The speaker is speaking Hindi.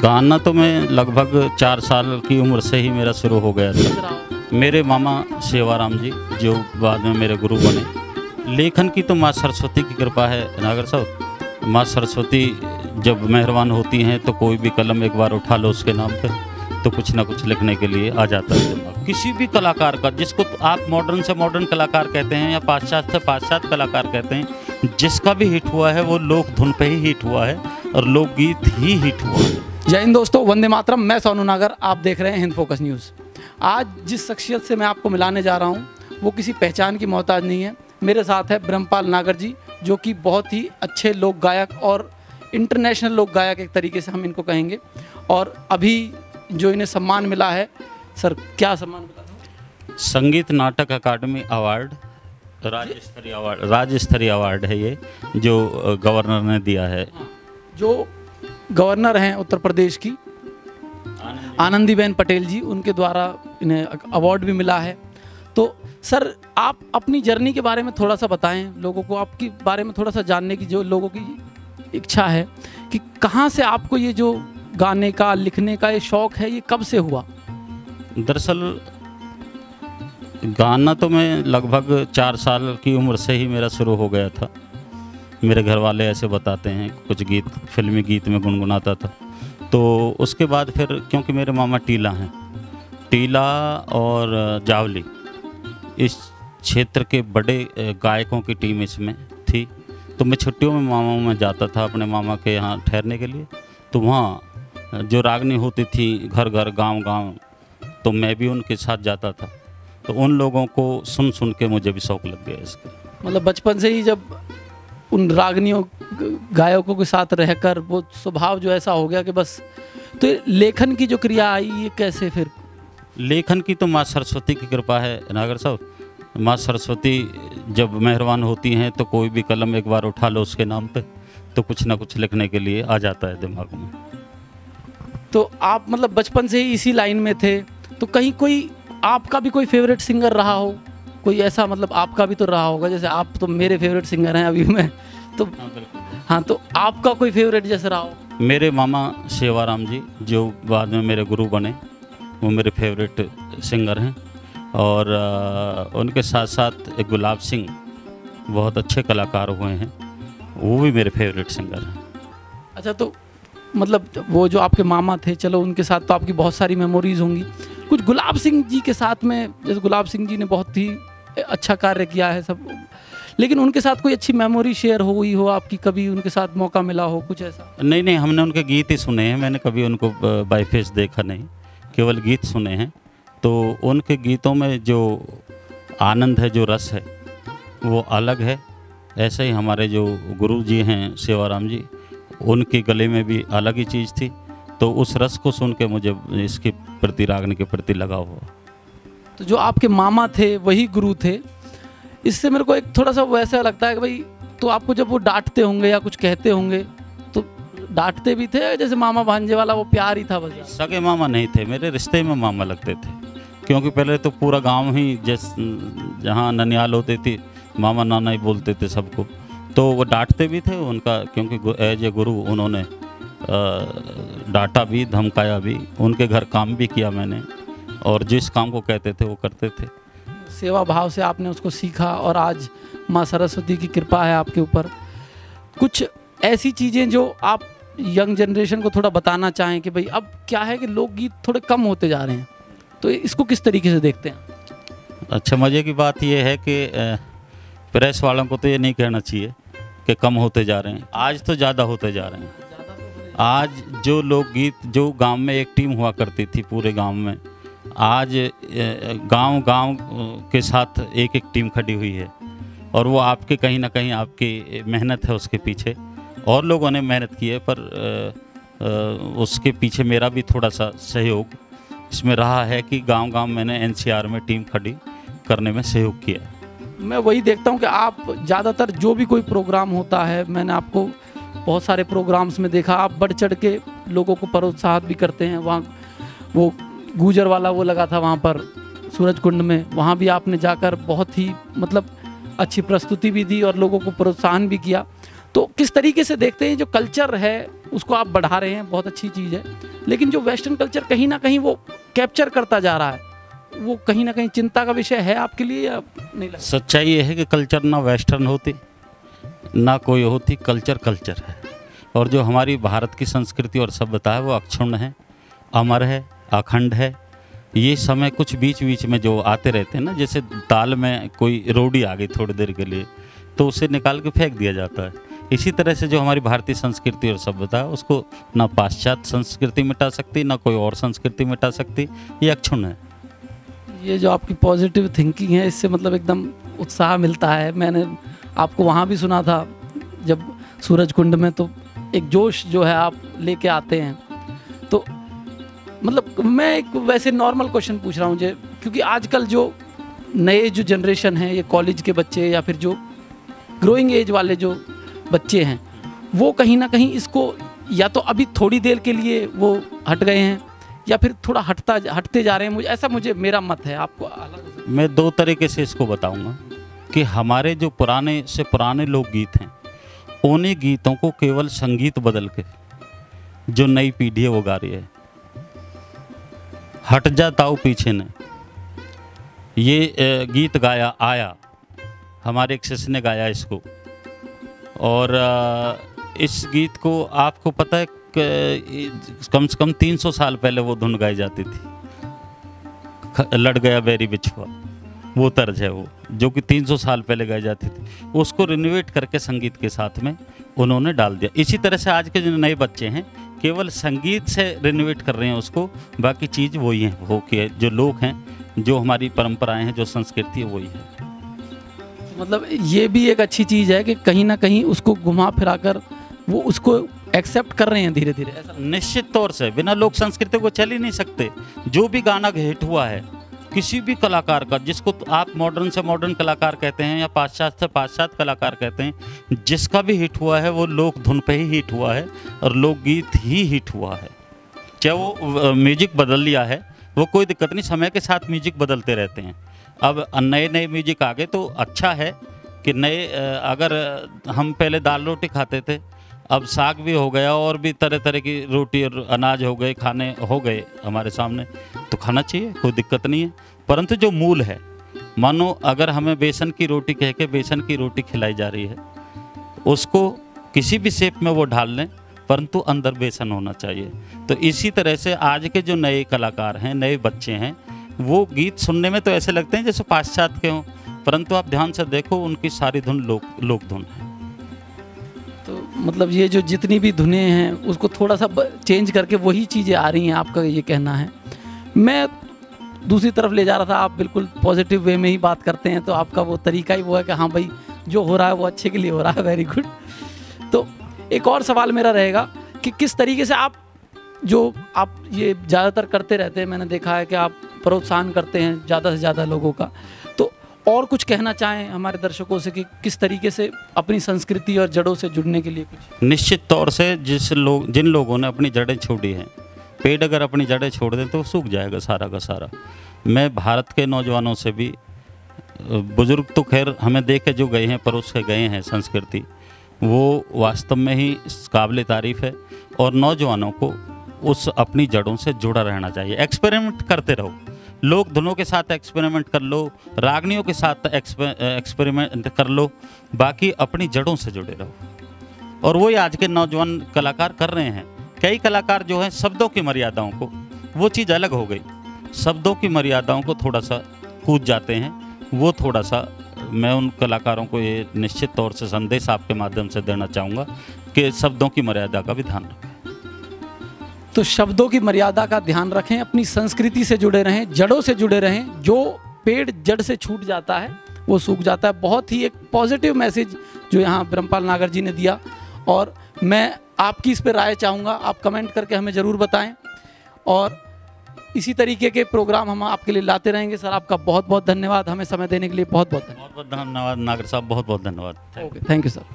गाना तो मैं लगभग 4 साल की उम्र से ही मेरा शुरू हो गया था। मेरे मामा सेवाराम जी जो बाद में मेरे गुरु बने। लेखन की तो माँ सरस्वती की कृपा है नागर साहब। माँ सरस्वती जब मेहरबान होती हैं तो कोई भी कलम एक बार उठा लो उसके नाम पे तो कुछ ना कुछ लिखने के लिए आ जाता है दिमाग। किसी भी कलाकार का, जिसको आप मॉडर्न से मॉडर्न कलाकार कहते हैं या पाश्चात्य से पाश्चात्य कलाकार कहते हैं, जिसका भी हिट हुआ है वो लोक धुन पे ही हिट हुआ है और लोकगीत ही हिट हुआ है। जय हिंद दोस्तों, वंदे मातरम। मैं सोनू नागर, आप देख रहे हैं हिंद फोकस न्यूज़। आज जिस शख्सियत से मैं आपको मिलाने जा रहा हूँ वो किसी पहचान की मोहताज नहीं है। मेरे साथ है ब्रह्मपाल नागर जी, जो कि बहुत ही अच्छे लोक गायक और इंटरनेशनल लोक गायक एक तरीके से हम इनको कहेंगे। और अभी जो इन्हें सम्मान मिला है, सर क्या सम्मान मिला? संगीत नाटक अकादमी अवार्ड, राज्य स्तरीय अवार्ड है ये, जो गवर्नर ने दिया है। जो गवर्नर हैं उत्तर प्रदेश की आनंदीबेन पटेल जी, उनके द्वारा इन्हें अवार्ड भी मिला है। तो सर आप अपनी जर्नी के बारे में थोड़ा सा बताएं लोगों को, आपके बारे में थोड़ा सा जानने की जो लोगों की इच्छा है कि कहाँ से आपको ये जो गाने का, लिखने का ये शौक़ है, ये कब से हुआ? दरअसल गाना तो मैं लगभग 4 साल की उम्र से ही मेरा शुरू हो गया था। मेरे घर वाले ऐसे बताते हैं, कुछ गीत फिल्मी गीत में गुनगुनाता था। तो उसके बाद फिर क्योंकि मेरे मामा टीला हैं, टीला और जावली इस क्षेत्र के बड़े गायकों की टीम इसमें थी। तो मैं छुट्टियों में मामा में जाता था अपने मामा के यहाँ ठहरने के लिए। तो वहाँ जो रागनी होती थी घर घर गांव गांव, तो मैं भी उनके साथ जाता था। तो उन लोगों को सुन सुन के मुझे भी शौक़ लग गया इसका। मतलब बचपन से ही जब उन रागनियों गायकों के साथ रहकर वो स्वभाव जो ऐसा हो गया कि बस। तो लेखन की जो क्रिया आई, ये कैसे फिर? लेखन की तो माँ सरस्वती की कृपा है नागर साहब। माँ सरस्वती जब मेहरबान होती हैं तो कोई भी कलम एक बार उठा लो उसके नाम पे तो कुछ ना कुछ लिखने के लिए आ जाता है दिमाग में। तो आप मतलब बचपन से ही इसी लाइन में थे, तो कहीं कोई आपका भी कोई फेवरेट सिंगर रहा हो? कोई ऐसा, मतलब आपका भी तो रहा होगा, जैसे आप तो मेरे फेवरेट सिंगर हैं अभी मैं तो। हाँ, तो आपका कोई फेवरेट जैसे रहा हो? मेरे मामा सेवाराम जी जो बाद में मेरे गुरु बने, वो मेरे फेवरेट सिंगर हैं। और उनके साथ साथ एक गुलाब सिंह बहुत अच्छे कलाकार हुए हैं, वो भी मेरे फेवरेट सिंगर हैं। अच्छा, तो मतलब वो जो आपके मामा थे, चलो उनके साथ तो आपकी बहुत सारी मेमोरीज़ होंगी। कुछ गुलाब सिंह जी के साथ में, जैसे गुलाब सिंह जी ने बहुत ही अच्छा कार्य किया है सब, लेकिन उनके साथ कोई अच्छी मेमोरी शेयर हुई हो आपकी, कभी उनके साथ मौका मिला हो कुछ ऐसा? नहीं, हमने उनके गीत ही सुने हैं। मैंने कभी उनको बाई फेस देखा नहीं, केवल गीत सुने हैं। तो उनके गीतों में जो आनंद है, जो रस है, वो अलग है। ऐसे ही हमारे जो गुरु जी हैं सेवाराम जी, उनके गले में भी अलग ही चीज़ थी। तो उस रस को सुन के मुझे इसके प्रति, रागनी के प्रति लगाव हुआ। तो जो आपके मामा थे वही गुरु थे। इससे मेरे को एक थोड़ा सा वैसा लगता है कि भाई, तो आपको जब वो डांटते होंगे या कुछ कहते होंगे तो डांटते भी थे, जैसे मामा भांजे वाला वो प्यार ही था बस? सगे मामा नहीं थे, मेरे रिश्ते में मामा लगते थे। क्योंकि पहले तो पूरा गांव ही जहाँ ननियाल होती थी, मामा नाना ही बोलते थे सबको। तो वो डांटते भी थे उनका, क्योंकि एज ए गुरु उन्होंने डांटा भी, धमकाया भी। उनके घर काम भी किया मैंने, और जिस काम को कहते थे वो करते थे। सेवा भाव से आपने उसको सीखा और आज माँ सरस्वती की कृपा है आपके ऊपर। कुछ ऐसी चीज़ें जो आप यंग जनरेशन को थोड़ा बताना चाहें कि भाई अब क्या है कि लोकगीत थोड़े कम होते जा रहे हैं, तो इसको किस तरीके से देखते हैं? अच्छा, मज़े की बात यह है कि प्रेस वालों को तो ये नहीं कहना चाहिए कि कम होते जा रहे हैं। आज तो ज़्यादा होते जा रहे हैं। आज जो लोकगीत, जो गांव में एक टीम हुआ करती थी पूरे गांव में, आज गांव के साथ एक एक टीम खड़ी हुई है। और वो आपके कहीं ना कहीं आपकी मेहनत है उसके पीछे, और लोगों ने मेहनत की है, पर उसके पीछे मेरा भी थोड़ा सा सहयोग इसमें रहा है कि गांव मैंने एनसीआर में टीम खड़ी करने में सहयोग किया। मैं वही देखता हूँ कि आप ज़्यादातर जो भी कोई प्रोग्राम होता है, मैंने आपको बहुत सारे प्रोग्राम्स में देखा, आप बढ़ चढ़ के लोगों को प्रोत्साहित भी करते हैं। वहाँ वो गूजर वाला वो लगा था वहाँ पर सूरज कुंड में, वहाँ भी आपने जाकर बहुत ही मतलब अच्छी प्रस्तुति भी दी और लोगों को प्रोत्साहन भी किया। तो किस तरीके से देखते हैं जो कल्चर है उसको आप बढ़ा रहे हैं, बहुत अच्छी चीज़ है, लेकिन जो वेस्टर्न कल्चर कहीं ना कहीं वो कैप्चर करता जा रहा है, वो कहीं ना कहीं चिंता का विषय है आपके लिए या नहीं लगता? सच्चाई ये है कि कल्चर ना वेस्टर्न होती ना कोई होती, कल्चर कल्चर है। और जो हमारी भारत की संस्कृति और सभ्यता है वो अक्षुण्ण है, अमर है, अखंड है। ये समय कुछ बीच बीच में जो आते रहते हैं ना, जैसे दाल में कोई रोड़ी आ गई थोड़ी देर के लिए तो उसे निकाल के फेंक दिया जाता है। इसी तरह से जो हमारी भारतीय संस्कृति और सभ्यता है उसको ना पाश्चात्य संस्कृति मिटा सकती, ना कोई और संस्कृति मिटा सकती, ये अक्षुण्ण है। ये जो आपकी पॉजिटिव थिंकिंग है इससे मतलब एकदम उत्साह मिलता है। मैंने आपको वहाँ भी सुना था जब सूरज कुंड में, तो एक जोश जो है आप लेके आते हैं। तो मतलब मैं एक वैसे नॉर्मल क्वेश्चन पूछ रहा हूँ जे, क्योंकि आजकल जो नए जो जनरेशन है, ये कॉलेज के बच्चे या फिर जो ग्रोइंग एज वाले जो बच्चे हैं, वो कहीं ना कहीं इसको या तो अभी थोड़ी देर के लिए वो हट गए हैं या फिर थोड़ा हटते जा रहे हैं। मुझे मेरा मत है, आपको अलग? मैं दो तरीके से इसको बताऊंगा कि हमारे जो पुराने से पुराने लोकगीत हैं, उन्हीं गीतों को केवल संगीत बदल के जो नई पीढ़ी है वो गा रही है। हट जा ताऊ पीछे ने, ये गीत गाया आया, हमारे एक शिष्य ने गाया इसको। और इस गीत को आपको पता है कम से कम 300 साल पहले वो धुन गाई जाती थी। लड़ गया बैरी बिछुआ, वो तर्ज है वो, जो कि 300 साल पहले गाई जाती थी। उसको रिनोवेट करके संगीत के साथ में उन्होंने डाल दिया। इसी तरह से आज के जो नए बच्चे हैं केवल संगीत से रिनोवेट कर रहे हैं उसको, बाकी चीज़ वही है, वो कि जो लोग हैं, जो हमारी परंपराएं हैं, जो संस्कृति है वही है। मतलब ये भी एक अच्छी चीज़ है कि कहीं ना कहीं उसको घुमा फिरा कर वो उसको एक्सेप्ट कर रहे हैं धीरे धीरे। ऐसा निश्चित तौर से बिना लोक संस्कृति को चल ही नहीं सकते। जो भी गाना हिट हुआ है किसी भी कलाकार का, जिसको आप मॉडर्न से मॉडर्न कलाकार कहते हैं या पाश्चात्य से पाश्चात्य कलाकार कहते हैं, जिसका भी हिट हुआ है वो लोक धुन पे ही हिट हुआ है और लोकगीत ही हिट हुआ है। चाहे वो म्यूजिक बदल लिया है, वो कोई दिक्कत नहीं, समय के साथ म्यूजिक बदलते रहते हैं। अब नए नए म्यूजिक आ गए तो अच्छा है कि नए, अगर हम पहले दाल रोटी खाते थे, अब साग भी हो गया और भी तरह तरह की रोटी और अनाज हो गए, खाने हो गए हमारे सामने, तो खाना चाहिए, कोई दिक्कत नहीं है। परंतु जो मूल है, मानो अगर हमें बेसन की रोटी कह के बेसन की रोटी खिलाई जा रही है, उसको किसी भी शेप में वो ढाल लें, परंतु अंदर बेसन होना चाहिए। तो इसी तरह से आज के जो नए कलाकार हैं, नए बच्चे हैं, वो गीत सुनने में तो ऐसे लगते हैं जैसे पाश्चात्य के हों, परंतु आप ध्यान से देखो उनकी सारी धुन लोक धुन है। तो मतलब ये जो जितनी भी धुनें हैं उसको थोड़ा सा चेंज करके वही चीज़ें आ रही हैं, आपका ये कहना है। मैं दूसरी तरफ ले जा रहा था, आप बिल्कुल पॉजिटिव वे में ही बात करते हैं, तो आपका वो तरीका ही वो है कि हाँ भाई जो हो रहा है वो अच्छे के लिए हो रहा है, वेरी गुड। तो एक और सवाल मेरा रहेगा कि किस तरीके से आप ये ज़्यादातर करते रहते हैं, मैंने देखा है कि आप प्रोत्साहन करते हैं ज़्यादा से ज़्यादा लोगों का, तो और कुछ कहना चाहें हमारे दर्शकों से कि किस तरीके से अपनी संस्कृति और जड़ों से जुड़ने के लिए कुछ? निश्चित तौर से जिन लोगों ने अपनी जड़ें छोड़ी हैं, पेड़ अगर अपनी जड़ें छोड़ दें तो सूख जाएगा सारा का सारा। मैं भारत के नौजवानों से भी, बुजुर्ग तो खैर हमें देख के जो गए हैं, परोस के गए हैं संस्कृति, वो वास्तव में ही काबिल तारीफ़ है। और नौजवानों को उस अपनी जड़ों से जुड़ा रहना चाहिए। एक्सपेरिमेंट करते रहो, लोक धुनों के साथ एक्सपेरिमेंट कर लो, रागनियों के साथ एक्सपेरिमेंट कर लो, बाकी अपनी जड़ों से जुड़े रहो। और वही आज के नौजवान कलाकार कर रहे हैं। कई कलाकार जो हैं शब्दों की मर्यादाओं को, वो चीज़ अलग हो गई, शब्दों की मर्यादाओं को थोड़ा सा कूद जाते हैं, वो थोड़ा सा मैं उन कलाकारों को ये निश्चित तौर से संदेश आपके माध्यम से देना चाहूँगा कि शब्दों की मर्यादा का भी ध्यान रखें। तो शब्दों की मर्यादा का ध्यान रखें, अपनी संस्कृति से जुड़े रहें, जड़ों से जुड़े रहें। जो पेड़ जड़ से छूट जाता है वो सूख जाता है। बहुत ही एक पॉजिटिव मैसेज जो यहाँ ब्रह्मपाल नागर जी ने दिया, और मैं आपकी इस पर राय चाहूँगा, आप कमेंट करके हमें ज़रूर बताएं। और इसी तरीके के प्रोग्राम हम आपके लिए लाते रहेंगे। सर आपका बहुत बहुत धन्यवाद, हमें समय देने के लिए बहुत बहुत धन्यवाद। नागर साहब, बहुत बहुत धन्यवाद। Okay, thank you sir.